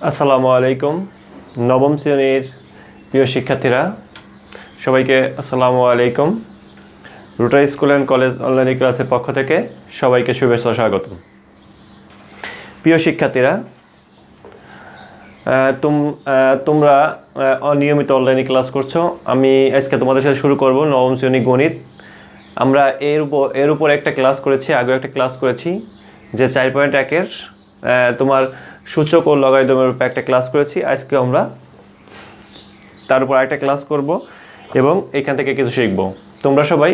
আসসালামু আলাইকুম নবম শ্রেণীর প্রিয় শিক্ষার্থীরা সবাইকে আসসালামু আলাইকুম রুটা স্কুল অ্যান্ড কলেজ অনলাইন ক্লাসের পক্ষ থেকে সবাইকে শুভেচ্ছা স্বাগতম। প্রিয় শিক্ষার্থীরা, তোমরা অনিয়মিত অনলাইনে ক্লাস করছো। আমি আজকে তোমাদের সাথে শুরু করব নবম শ্রেণী গণিত। আমরা এর উপর একটা ক্লাস করেছি, আগেও একটা ক্লাস করেছি যে 4.1-এর তোমার সূচক ও লগারিদমের উপর একটা ক্লাস করেছি। আজকে আমরা তার উপর একটা ক্লাস করব এবং এখান থেকে কিছু শিখব। তোমরা সবাই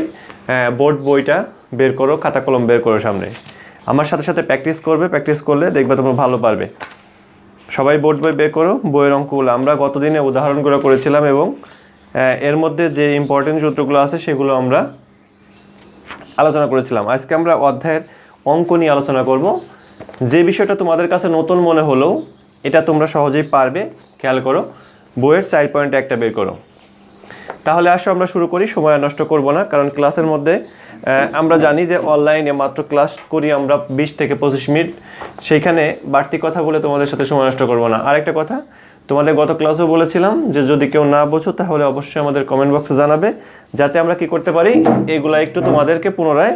বোর্ড বইটা বের করো, খাতা কলম বের করো সামনে, আমার সাথে সাথে প্র্যাকটিস করবে। প্র্যাকটিস করলে দেখবে তোমরা ভালো পারবে। সবাই বোর্ড বই বের করো। বইয়ের অঙ্কগুলো আমরা গতদিনে উদাহরণগুলো করেছিলাম এবং এর মধ্যে যে ইম্পর্টেন্ট সূত্রগুলো আছে সেগুলো আমরা আলোচনা করেছিলাম। আজকে আমরা অধ্যায়ের অঙ্ক নিয়ে আলোচনা করব। যে বিষয়টা তোমাদের কাছে নতুন মনে হলেও এটা তোমরা সহজেই পারবে। খেয়াল করো, বইয়ের 4.1টা বের করো। তাহলে আসো আমরা শুরু করি, সময় নষ্ট করব না, কারণ ক্লাসের মধ্যে আমরা জানি যে অনলাইনে মাত্র ক্লাস করি আমরা 20 থেকে 25 মিনিট। সেইখানে বাড়তি কথা বলে তোমাদের সাথে সময় নষ্ট করব না। আরেকটা কথা, তোমাদের গত ক্লাসেও বলেছিলাম যে যদি কেউ না বোঝো তাহলে অবশ্যই আমাদের কমেন্ট বক্সে জানাবে, যাতে আমরা কি করতে পারি, এগুলা একটু তোমাদেরকে পুনরায়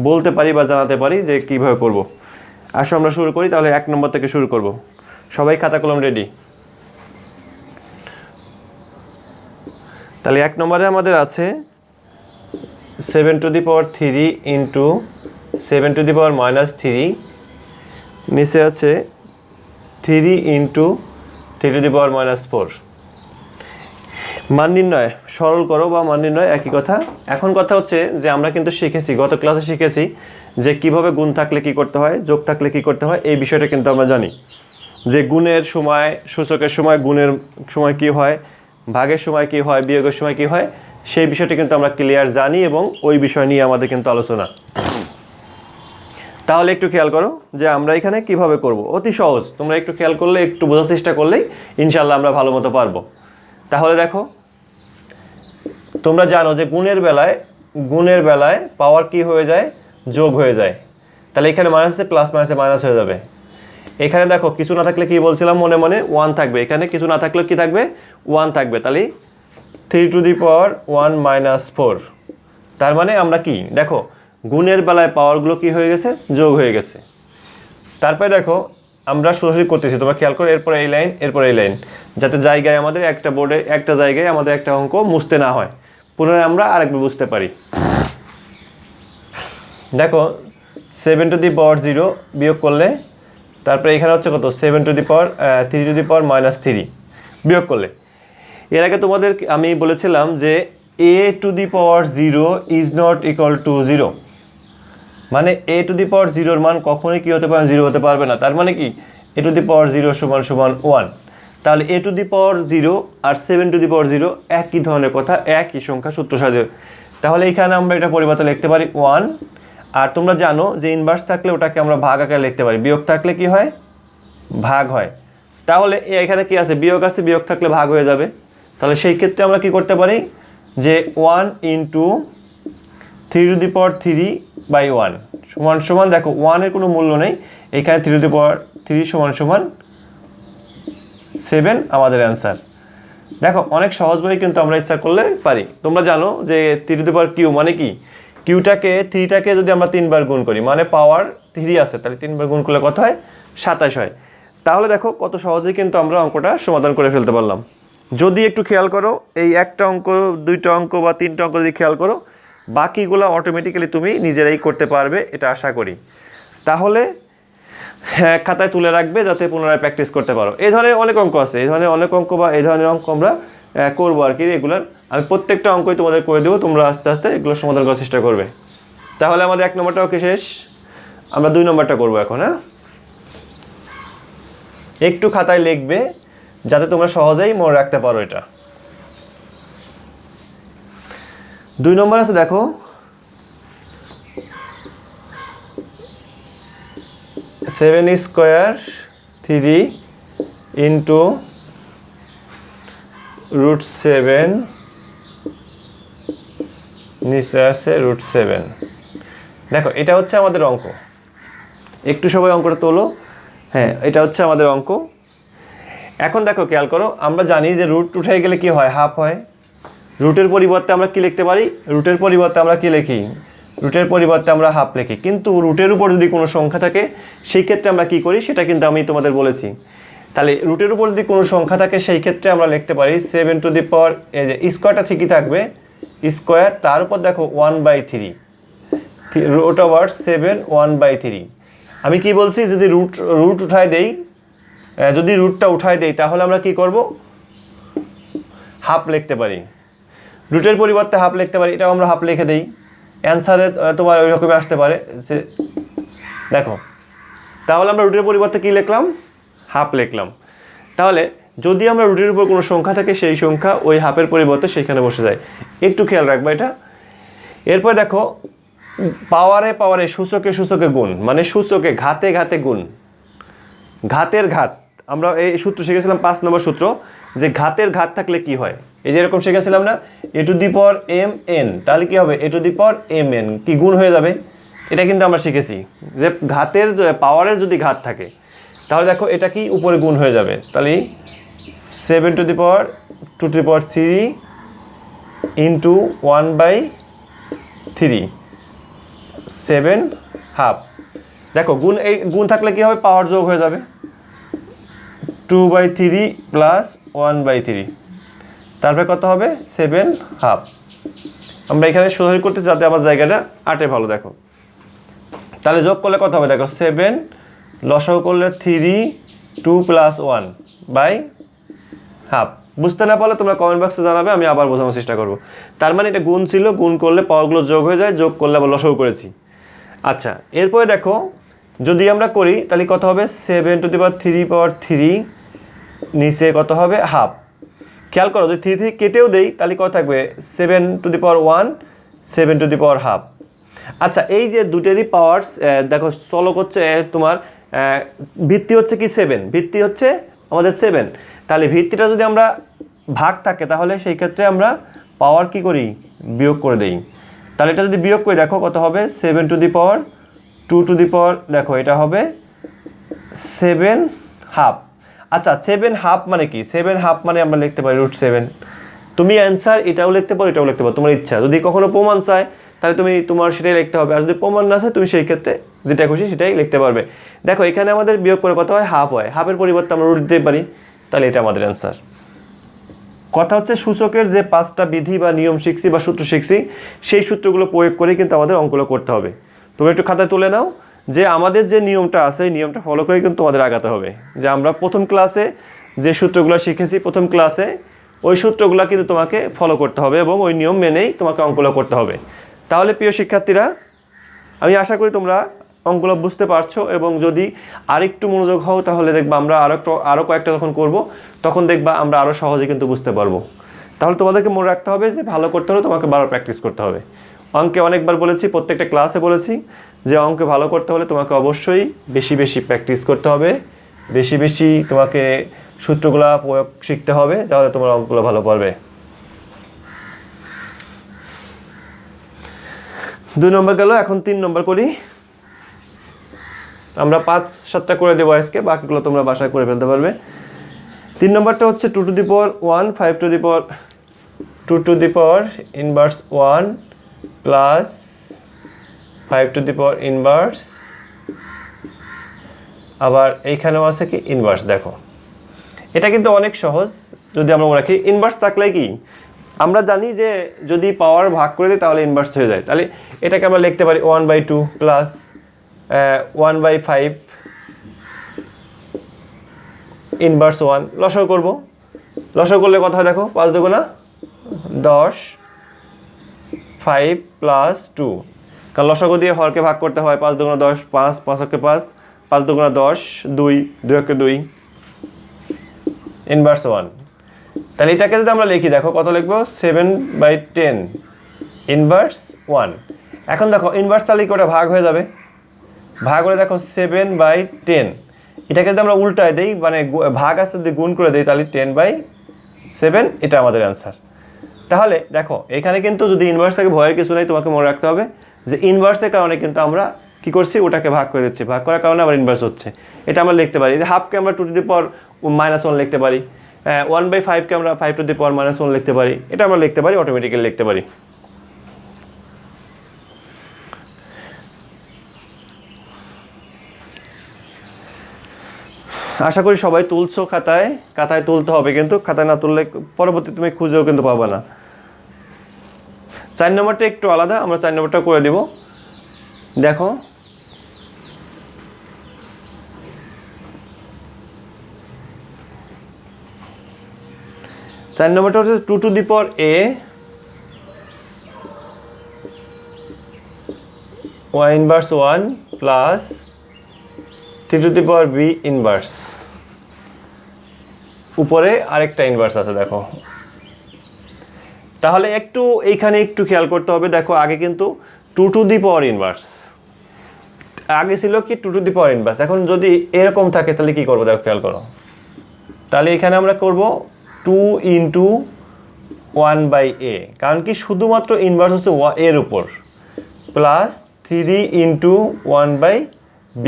বলতে পারি বা জানাতে পারি যে কীভাবে করব। আসো আমরা শুরু করি। তাহলে 1 নম্বর থেকে শুরু করব। সবাই খাতা কলম রেডি? তাহলে 1 নম্বরে আমাদের আছে 7⁻³ ইন্টু 7⁻³ নিচে আছে 3 ইন্টু 3⁻⁴। মান নির্ণয় সরল করো বা মান নির্ণয় একই কথা। এখন কথা হচ্ছে যে আমরা কিন্তু শিখেছি, গত ক্লাসে শিখেছি যে কিভাবে গুণ থাকলে কি করতে হয়, যোগ থাকলে কি করতে হয়। এই বিষয়টা কিন্তু আমরা জানি যে গুণের সময়, সূচকের সময়, গুণের সময় কি হয়, ভাগের সময় কি হয়, বিয়োগের সময় কি হয়, সেই বিষয়টা কিন্তু আমরা ক্লিয়ার জানি এবং ওই বিষয় নিয়ে আমাদের কিন্তু আলোচনা। তাহলে একটু খেয়াল করো যে আমরা এখানে কিভাবে করব। অতি সহজ, তোমরা একটু খেয়াল করলে, একটু বোঝার চেষ্টা করলেই ইনশাল্লাহ আমরা ভালো মতো পারবো। তাহলে দেখো, তোমরা জানো যে গুণের বেলায় পাওয়ার কি হয়ে যায়, যোগ হয়ে যায়। তাহলে এখানে মাইনাস আছে, প্লাস মাইনাসে মাইনাস হয়ে যাবে। এখানে দেখো কিছু না থাকলে কি বলছিলাম মনে মনে, 1 থাকবে। এখানে কিছু না থাকলে কি থাকবে, 1 থাকবে। তাহলে 3⁻1 - 4। তার মানে আমরা কি দেখো, গুণের বেলায় পাওয়ারগুলো কি হয়ে গেছে, যোগ হয়ে গেছে। তারপরে দেখো আমরা সরাসরি করতেছি, তোমরা খেয়াল করো, এরপরে এই লাইন, এরপরে এই লাইন, যাতে জায়গায় আমাদের একটা বোর্ডে একটা জায়গায় আমাদের একটা অঙ্ক মুছতে না হয়, পুনরায় আমরা আরেকবার বুঝতে পারি। দেখো 7⁻0 বিয়োগ করলে, তারপরে এখানে হচ্ছে কত, 3⁻³ বিয়োগ করলে। এর আগে তোমাদের আমি বলেছিলাম যে a⁻0 is not equal to 0, মানে a⁻0 মান কখনোই কি হতে পারে, 0 হতে পারবে না। তার মানে কি a⁻0 = 1। তাহলে a⁻0 আর 7⁻0 একই ধরনের কথা, একই সংখ্যা, সূত্র সাজে। তাহলে এখানে আমরা এটা পরিবর্তে লিখতে পারি 1। আর তোমরা জানো যে ইনভার্স থাকলে ওটাকে আমরা ভাগ আকারে লিখতে পারি, বিয়োগ থাকলে কি হয়, ভাগ হয়। তাহলে এখানে কি আছে, বিয়োগ আছে, বিয়োগ থাকলে ভাগ হয়ে যাবে। তাহলে সেই ক্ষেত্রে আমরা কি করতে পারি যে 1 ইন্টু 3⁻³ সমান দেখো 1 এর কোনো মূল্য নেই, এখানে 3⁻³ সমান 7 আমাদের অ্যান্সার। দেখো অনেক সহজভাবে কিন্তু আমরা ইচ্ছা করলে পারি। তোমরা জানো যে 3⁻³ মানে কি, কিউটাকে 3টাকে যদি আমরা 3 বার গুণ করি, মানে পাওয়ার 3 আছে, তাহলে 3 বার গুণ করলে কত হয়, 27 হয়। তাহলে দেখো কত সহজেই কিন্তু আমরা অঙ্কটা সমাধান করে ফেলতে পারলাম। যদি একটু খেয়াল করো, এই একটা অঙ্ক, 2টা অঙ্ক বা 3টা অঙ্ক যদি খেয়াল করো, বাকিগুলো অটোমেটিক্যালি তুমি নিজেরাই করতে পারবে, এটা আশা করি। তাহলে খাতায় তুলে রাখবে যাতে পুনরায় প্র্যাকটিস করতে পারো। এই ধরনের অনেক অঙ্ক আছে, এই ধরনের অনেক অঙ্ক বা এই ধরনের অঙ্ক আমরা করবো আর কি রেগুলার। আমি প্রত্যেকটা অঙ্কই তোমাদের করে দেবো, তোমরা আস্তে আস্তে এগুলো সমাধান করার চেষ্টা করবে। তাহলে আমাদের 1 নম্বরটা ওকে শেষ, আমরা 2 নম্বরটা করবো এখন। হ্যাঁ, একটু খাতায় লিখবে যাতে তোমরা সহজেই মনে রাখতে পারো এটা। 2 নম্বর আছে, দেখো 7² ইন্টু √7 নিচে আছে √7। দেখো এটা হচ্ছে আমাদের অঙ্ক, একটু সবাই অঙ্কটা তোলো। হ্যাঁ, এটা হচ্ছে আমাদের অঙ্ক। এখন দেখো খেয়াল করো, আমরা জানি যে রুট উঠে গেলে কি হয়, হাফ হয়। রুটের পরিবর্তে আমরা কি লিখতে পারি, রুটের পরিবর্তে আমরা কি লিখি, রুটের পরিবর্তে আমরা হাফ লিখি। কিন্তু রুটের উপর যদি কোনো সংখ্যা থাকে সেই ক্ষেত্রে আমরা কি করি সেটা কিন্তু আমি তোমাদের বলেছি। তাহলে রুটের উপর যদি কোনো সংখ্যা থাকে সেই ক্ষেত্রে আমরা লিখতে পারি 7 এই যে স্কোয়ারটা ঠিকই থাকবে, স্কোয়ার তার উপর দেখো 1/3 রুট ওভার 7 1/3। আমি কি বলছি, যদি রুট উঠায় দেই, যদি রুটটা উঠায় দেই তাহলে আমরা কি করব, হাফ লিখতে পারি। রুটের পরিবর্তে হাফ লিখতে পারি, এটাও আমরা হাফ লিখে দেই। অ্যান্সারে তোমার ওই রকমই আসতে পারে যে দেখো, তাহলে আমরা রুটের পরিবর্তে কি লিখলাম, হাফ লিখলাম। তাহলে যদি আমরা রুটের উপর কোনো সংখ্যা থাকে সেই সংখ্যা ওই হাফের পরিবর্তে সেইখানে বসে যায়, একটু খেয়াল রাখবা এটা। এরপর দেখো পাওয়ারে পাওয়ারে সূচকে সূচকে গুণ, মানে সূচকে ঘাতে ঘাতে গুণ, ঘাতের ঘাত। আমরা এই সূত্র শিখেছিলাম 5 নম্বর সূত্র, যে ঘাতের ঘাত থাকলে কি হয়, এই যে এরকম শিখেছিলাম না, a⁴m n, তাহলে কি হবে a⁴mn কি গুণ হয়ে যাবে, এটা কিন্তু আমরা শিখেছি যে ঘাতের পাওয়ারের যদি ঘাত থাকে তাহলে দেখো এটা কি উপরে গুণ হয়ে যাবে। তাহলে 7⁴ ইন্টু 1/3 7 হাফ। দেখো গুণ, এই গুণ থাকলে কি হবে, পাওয়ার যোগ হয়ে যাবে 2/3 প্লাস 1/3, তারপরে কত হবে 7 হাফ। আমরা এখানে সোজাসুজি করতে যাতে আমার জায়গাটা আটে ভালো। দেখো তাহলে যোগ করলে কত হবে, দেখো 7 লসাগু করলে 3 2 প্লাস 1/হাফ। বুঝতে না পারলে তোমরা কমেন্ট বক্সে জানাবে, আমি আবার বোঝানোর চেষ্টা করব। তার মানে এটা গুণ ছিল, গুণ করলে পাওয়ারগুলো যোগ হয়ে যায়, যোগ করলে আবার লসাগু করেছি। আচ্ছা, এরপরে দেখো যদি আমরা করি তাহলে কত হবে 7⁴3 নিচে কত হবে হাফ। খেয়াল করো যদি 3 কেটেও দেই তাহলে কত থাকবে 7⁴1 7⁴হাফ। আচ্ছা, এই যে দুটেরই পাওয়ার্স দেখো চলক হচ্ছে তোমার ভিত্তি হচ্ছে কি 7, ভিত্তি হচ্ছে আমাদের 7। তাহলে ভিত্তিটা যদি আমরা ভাগ থাকে তাহলে সেই ক্ষেত্রে আমরা পাওয়ার কি করি, বিয়োগ করে দেই। তাহলে এটা যদি বিয়োগ করে দেখো কত হবে 7⁴2 দেখো এটা হবে 7 হাফ। আচ্ছা 7 হাফ মানে কি, 7 হাফ মানে আমরা লিখতে পারি √7। তুমি অ্যান্সার এটাও লিখতে পারো, এটাও লিখতে পারো, তোমার ইচ্ছা। যদি কখনো প্রমাণ চায় তাহলে তুমি তোমার সেটাই লিখতে হবে, আর যদি প্রমাণ না চায় তুমি সেই ক্ষেত্রে যেটা খুশি সেটাই লিখতে পারবে। দেখো এখানে আমাদের বিয়োগ করে কত হয়, হাফ হয়, হাফের পরিবর্তে আমরা √দিতে পারি, তাহলে এটা আমাদের অ্যান্সার। কথা হচ্ছে সূচকের যে 5টা বিধি বা নিয়ম শিখছি বা সূত্র শিখছি সেই সূত্রগুলো প্রয়োগ করে কিন্তু আমাদের অঙ্কগুলো করতে হবে। তুমি একটু খাতায় তুলে নাও যে আমাদের যে নিয়মটা আছে এই নিয়মটা ফলো করে কিন্তু তোমাদের আগাতে হবে। যে আমরা প্রথম ক্লাসে যে সূত্রগুলো শিখেছি প্রথম ক্লাসে, ওই সূত্রগুলো কিন্তু তোমাকে ফলো করতে হবে এবং ওই নিয়ম মেনেই তোমাকে অঙ্কগুলো করতে হবে। তাহলে প্রিয় শিক্ষার্থীরা, আমি আশা করি তোমরা অঙ্কগুলো বুঝতে পারছো, এবং যদি আরেকটু মনোযোগ হও তাহলে দেখবা আমরা আরও কয়েকটা যখন করব তখন দেখবা আমরা আরও সহজে কিন্তু বুঝতে পারবো। তাহলে তোমাদেরকে মনে রাখতে হবে যে ভালো করতে হলে তোমাকে বারবার প্র্যাকটিস করতে হবে। অঙ্কে অনেকবার বলেছি, প্রত্যেকটা ক্লাসে বলেছি যে অঙ্কে ভালো করতে হলে তোমাকে অবশ্যই বেশি বেশি প্র্যাকটিস করতে হবে, বেশি বেশি তোমাকে সূত্রগুলো প্রয়োগ শিখতে হবে, তাহলে তোমার অঙ্কগুলো ভালো পারবে। 2 নম্বর গেল, এখন 3 নম্বর করি। আমরা 5-7টা করে দেবো আজকে, বাকিগুলো তোমরা বাসায় করে ফেলতে পারবে। 3 নম্বরটা হচ্ছে 2⁴1 5⁴1 প্লাস 5⁴, আবার এইখানেও আছে কি ইনভার্স। দেখো এটা কিন্তু অনেক সহজ, যদি আমরা মনে রাখি ইনভার্স থাকলে কি আমরা জানি যে যদি পাওয়ার ভাগ করে দিই তাহলে ইনভার্স হয়ে যায়। তাহলে এটাকে আমরা লিখতে পারি 1/2 প্লাস 1/5 ইনভার্স 1। লসাগু করব, লসাগু করলে কথা দেখো 5 × 10 5 প্লাস 2, কারণ লসাগু দিয়ে হরকে ভাগ করতে হয়। 5 × 10 5, 5 × 5, 5 × 10 2, 2 × 2 ইনভার্স 1। তাহলে এটাকে যদি আমরা লিখি দেখো কত লিখবো 7/10 ইনভার্স 1। এখন দেখো ইনভার্স তাহলে কি ওটা ভাগ হয়ে যাবে, ভাগ হলে দেখো 7/10, এটাকে যদি আমরা উল্টায় দেই মানে ভাগ আছে যদি গুণ করে দেই তাহলে 10/7, এটা আমাদের অ্যান্সার। তাহলে দেখো এখানে কিন্তু যদি ইনভার্স থাকে ভয়ের কিছু নেই, তোমাকে মনে রাখতে হবে যে ইনভার্সের কারণে কিন্তু আমরা কী করছি, ওটাকে ভাগ করে দিচ্ছি, ভাগ করার কারণে আবার ইনভার্স হচ্ছে। এটা আমরা লিখতে পারি যে হাফকে আমরা 2⁻1 লিখতে পারি, 1/5কে আমরা 5⁻1 লিখতে পারি, এটা আমরা লিখতে পারি, অটোমেটিক্যালি লিখতে পারি। আশা করি সবাই তুলছো, খাতায় তুলতে হবে, কিন্তু খাতায় না তুললে পরবর্তী তুমি খুঁজেও কিন্তু পাবে না। 4 নম্বরটা একটু আলাদা, আমরা 4 নম্বরটা করে দিব। দেখো চার নম্বরটা হচ্ছে 2⁴ y inverse 1 plus 3⁵b inverse, উপরে আরেকটা ইনভার্স আছে দেখো। তাহলে এইখানে একটু খেয়াল করতে হবে। দেখো আগে কিন্তু 2⁴ ইনভার্স, আগে ছিল কি 2⁴ ইনভার্স, এখন যদি এরকম থাকে তাহলে কি করবো দেখো, খেয়াল করো। তাহলে এখানে আমরা করব 2 × 1/a, কারণ কি শুধুমাত্র ইনভার্স হচ্ছে এর উপর, প্লাস 3 × 1/b।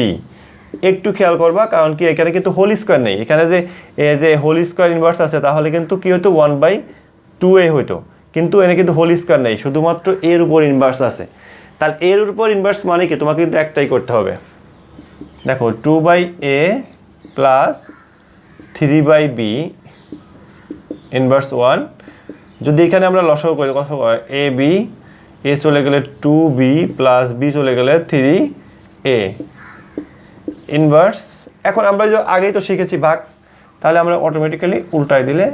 একটু খেয়াল করবা, কারণ কি এখানে কিন্তু হোল স্কোয়ার নেই, এখানে যে হোল স্কোয়ার ইনভার্স আছে তাহলে কিন্তু কি হতো 1/2a হইতো, কিন্তু এখানে কিন্তু হোল স্কোয়ার নেই, শুধুমাত্র এর উপর ইনভার্স আছে। তাহলে এর উপর ইনভার্স মানে কি, তোমাকে কিন্তু একটাই করতে হবে। দেখো 2/a প্লাস 3/b ইনভার্স 1, যদি এখানে আমরা লসাগু করি কত হয়, a চলে গেলে 2b প্লাস b চলে গেলে 3a ইনভার্স। এখন আমরা যে আগেই তো শিখেছি ভাগ, তাহলে আমরা অটোমেটিক্যালি উল্টায় দিলে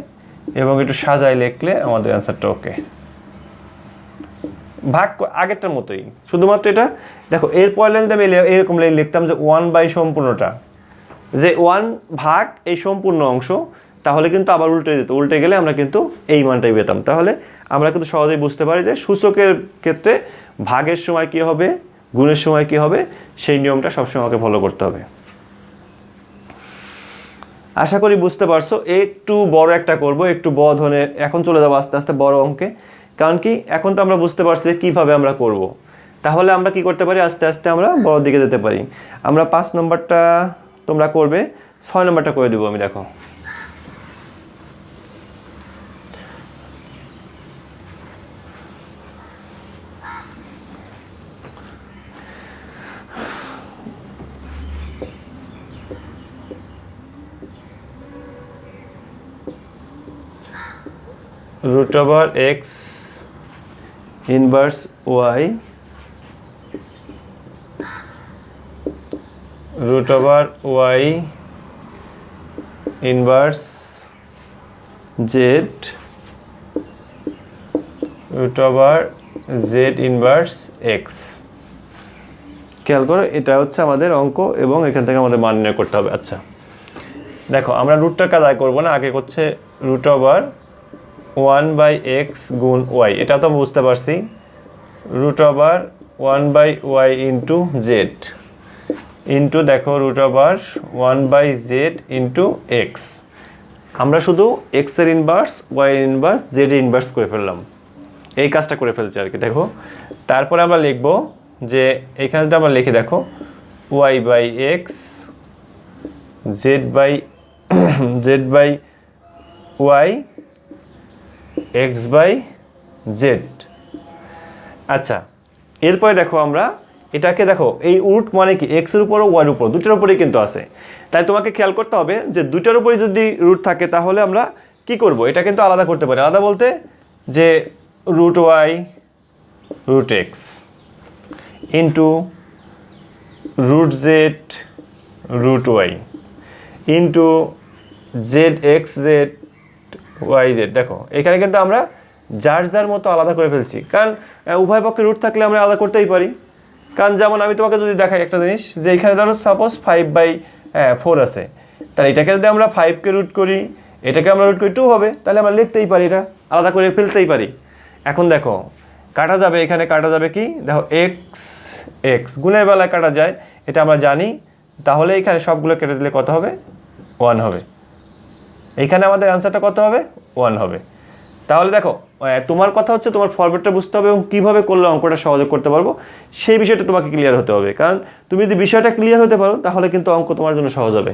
এবং একটু সাজায় লিখলে আমাদের অ্যান্সারটা ওকে। ভাগ আগেরটার মতোই, শুধুমাত্র এটা দেখো এরপর লাইন আমি এরকম লিখতাম যে 1/, সম্পূর্ণটা, যে 1 ভাগ এই সম্পূর্ণ অংশ, তাহলে কিন্তু আবার উল্টে যেত, উল্টে গেলে আমরা কিন্তু এই মানটাই পেতাম। তাহলে আমরা কিন্তু সহজেই বুঝতে পারি যে সূচকের ক্ষেত্রে ভাগের সময় কি হবে, গুণের সময় কি হবে, সেই নিয়মটা সবসময় আমাকে ফলো করতে হবে। আশা করি বুঝতে পারছো। একটু বড় একটা করব, একটু বড় ধরনের, এখন চলে যাবো আস্তে আস্তে বড় অঙ্কে, কারণ কি এখন তো আমরা বুঝতে পারছি কিভাবে আমরা করব। তাহলে আমরা কি করতে পারি, আস্তে আস্তে আমরা বড় দিকে যেতে পারি। আমরা 5 নম্বরটা তোমরা করবে, 6 নম্বরটা করে দেবো আমি। দেখো √x inverse y √y inverse z √z inverse x। খেয়াল করো, এটা হচ্ছে আমাদের অঙ্ক এবং এখান থেকে আমাদের মান নির্ণয় করতে হবে। আচ্ছা দেখো, আমরা রুটটার কাজ আগে করবো না, আগে করছে √1/x গুণ y, এটা তো বুঝতে পারছি, √1/y ইন্টু জেড ইন্টু দেখো √1/z ইন্টু এক্স। আমরা শুধু x এর ইনভার্স, y এর ইনভার্স, z এর ইনভার্স করে ফেললাম, এই কাজটা করে ফেলছি আর কি। দেখো তারপরে আমরা লিখবো যে এখানে তো আমরা লিখি, দেখো y/x z/y x/z। আচ্ছা এরপরে দেখো আমরা এটাকে, দেখো এই রুট মানে কি x এর উপর ও y এর উপর, দুটোর উপরেই কিন্তু আছে। তাই তোমাকে খেয়াল করতে হবে যে দুটোর উপরে যদি রুট থাকে তাহলে আমরা কি করব, এটা কিন্তু আলাদা করতে পারি। আলাদা বলতে যে √y √x into √z √y into zxz yz। দেখো এখানে কিন্তু আমরা যার যার মতো আলাদা করে ফেলছি, কারণ উভয় পক্ষে রুট থাকলে আমরা আলাদা করতেই পারি। কারণ যেমন আমি তোমাকে যদি দেখাই একটা জিনিস, যে এখানে ধরো সাপোজ 5/4 আছে, তাহলে এটাকে যদি আমরা 5কে রুট করি, এটাকে আমরা রুট করি 2 হবে, তাহলে আমরা লিখতেই পারি, এটা আলাদা করে ফেলতেই পারি। এখন দেখো কাটা যাবে, এখানে কাটা যাবে কি, দেখো x গুণের বেলায় কাটা যায়, এটা আমরা জানি। তাহলে এখানে সবগুলো কেটে দিলে কত হবে, 1 হবে। এইখানে আমাদের অ্যান্সারটা কত হবে, 1 হবে। তাহলে দেখো তোমার কথা হচ্ছে তোমার ফরম্যাটটা বুঝতে হবে এবং কীভাবে করলে অঙ্কটা সহজে করতে পারবো সেই বিষয়টা তোমাকে ক্লিয়ার হতে হবে। কারণ তুমি যদি বিষয়টা ক্লিয়ার হতে পারো তাহলে কিন্তু অঙ্ক তোমার জন্য সহজ হবে।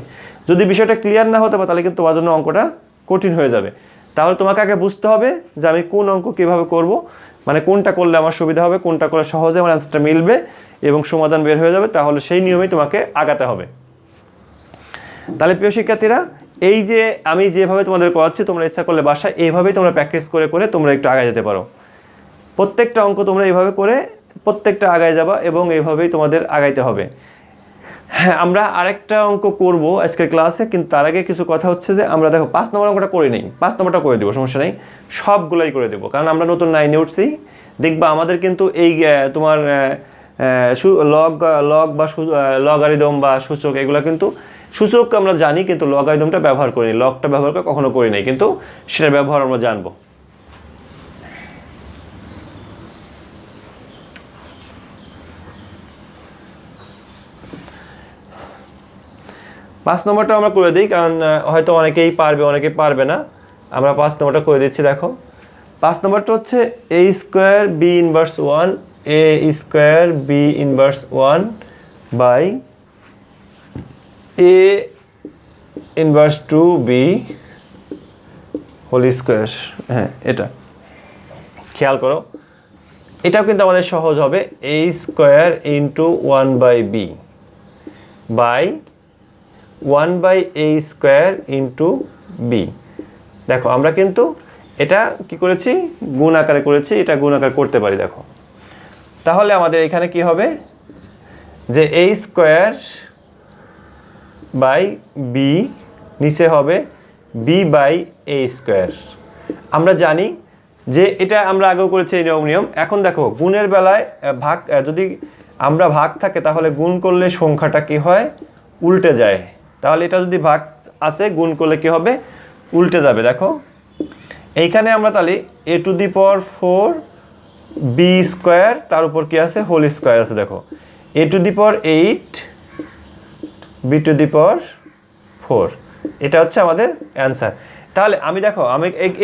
যদি বিষয়টা ক্লিয়ার না হতে পারে তাহলে কিন্তু তোমার জন্য অঙ্কটা কঠিন হয়ে যাবে। তাহলে তোমাকে আগে বুঝতে হবে যে আমি কোন অঙ্ক কীভাবে করব, মানে কোনটা করলে আমার সুবিধা হবে, কোনটা করলে সহজে আমার অ্যান্সারটা মিলবে এবং সমাধান বের হয়ে যাবে। তাহলে সেই নিয়মেই তোমাকে আগাতে হবে। তাহলে প্রিয় শিক্ষার্থীরা, এই যে আমি যেভাবে তোমাদের করাচ্ছি তোমরা ইচ্ছা করলে বাসায় এইভাবেই তোমরা প্র্যাকটিস করে করে তোমরা একটু আগায় যেতে পারো। প্রত্যেকটা অঙ্ক তোমরা এইভাবে করে প্রত্যেকটা আগায় যাবা এবং এইভাবেই তোমাদের আগাইতে হবে। হ্যাঁ, আমরা আরেকটা অঙ্ক করব আজকের ক্লাসে, কিন্তু তার আগে কিছু কথা হচ্ছে যে আমরা দেখো 5 নম্বর অঙ্কটা করে নেই, 5 নম্বরটা করে দেবো, সমস্যা নেই, সবগুলাই করে দেবো। কারণ আমরা নতুন 9-এ উঠছি, দেখবা আমাদের কিন্তু এই তোমার লগ বা লগারিদম বা সূচক এগুলো কিন্তু সূচক আমরা জানি কিন্তু লগারিদমটা ব্যবহার করিনি, লগটা ব্যবহার করে কখনো করি নাই, কিন্তু সেটার ব্যবহার আমরা জানবো। পাঁচ নম্বরটা আমরা করে দিই, কারণ হয়তো অনেকেই পারবে অনেকেই পারবে না। আমরা 5 নম্বরটা করে দিচ্ছি। দেখো 5 নম্বরটা হচ্ছে a square b inverse 1 a square b inverse 1 by a inverse 2b whole square. হ্যাঁ, এটা খেয়াল করো, এটাও কিন্তু আমাদের সহজ হবে, a square into 1 by b by 1 by a square into b। দেখো আমরা কিন্তু এটা কি করেছি, গুণ আকারে করেছি, এটা গুণ আকার করতে পারি। দেখো তাহলে আমাদের এখানে কি হবে যে a স্কোয়ার বাই b নিচে হবে b বাই a স্কোয়ার। আমরা জানি যে এটা আমরা আগেও করেছি এই নিয়ম। এখন দেখো গুণের বেলায় ভাগ, যদি আমরা ভাগ থাকে তাহলে গুণ করলে সংখ্যাটা কি হয়, উল্টে যায়। তাহলে এটা যদি ভাগ আছে গুণ করলে কি হবে, উল্টে যাবে। দেখো এইখানে আমরা তাহলে a to the power 4 b square তার উপর কি আছে, হোল স্কোয়ার আছে। দেখো a to the power 8 b to the power 4, এটা হচ্ছে আমাদের অ্যান্সার। তাহলে আমি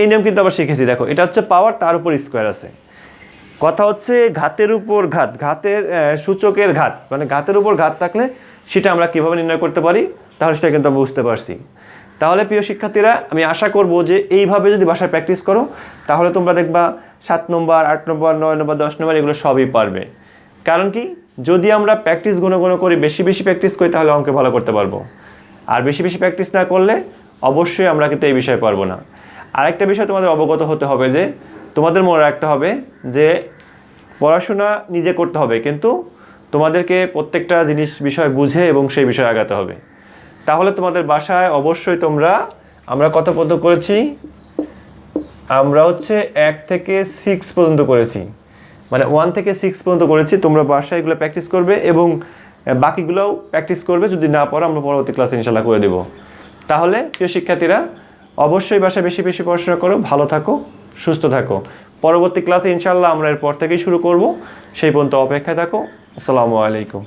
এই নিয়ম কিন্তু আবার শিখেছি। দেখো এটা হচ্ছে পাওয়ার, তার উপর স্কোয়ার আছে। কথা হচ্ছে ঘাতের উপর ঘাত, ঘাতের সূচকের ঘাত, মানে ঘাতের উপর ঘাত থাকলে সেটা আমরা কীভাবে নির্ণয় করতে পারি, তাহলে সেটা কিন্তু আমরা বুঝতে পারছি। তাহলে প্রিয় শিক্ষার্থীরা, আমি আশা করব যে এইভাবে যদি বাসায় প্র্যাকটিস করো তাহলে তোমরা দেখবা 7 নম্বর 8 নম্বর 9 নম্বর 10 নম্বর এগুলো সবই পারবে। কারণ কি, যদি আমরা প্র্যাকটিস ঘন ঘন করি, বেশি বেশি প্র্যাকটিস করি, তাহলে অঙ্কে ভালো করতে পারবো। আর বেশি বেশি প্র্যাকটিস না করলে অবশ্যই আমরা কিন্তু এই বিষয়ে পারবো না। আরেকটা বিষয় তোমাদের অবগত হতে হবে যে তোমাদের মনে রাখতে হবে যে পড়াশোনা নিজে করতে হবে, কিন্তু তোমাদেরকে প্রত্যেকটা বিষয় বুঝে এবং সেই বিষয়ে আগাতে হবে। তাহলে তোমাদের বাসায় অবশ্যই আমরা কত পর্যন্ত করেছি, আমরা হচ্ছে 1 থেকে 6 পর্যন্ত করেছি, মানে 1 থেকে 6 পর্যন্ত করেছি। তোমরা বাসায় এগুলো প্র্যাকটিস করবে এবং বাকিগুলোও প্র্যাকটিস করবে। যদি না পারো আমরা পরবর্তী ক্লাসে ইনশাল্লাহ করে দেব। তাহলে প্রিয় শিক্ষার্থীরা, অবশ্যই বাসায় বেশি বেশি পড়াশোনা করো, ভালো থাকো, সুস্থ থাকো। পরবর্তী ক্লাসে ইনশাল্লাহ আমরা এরপর থেকেই শুরু করব। সেই পর্যন্ত অপেক্ষায় থাকো। আসসালামু আলাইকুম।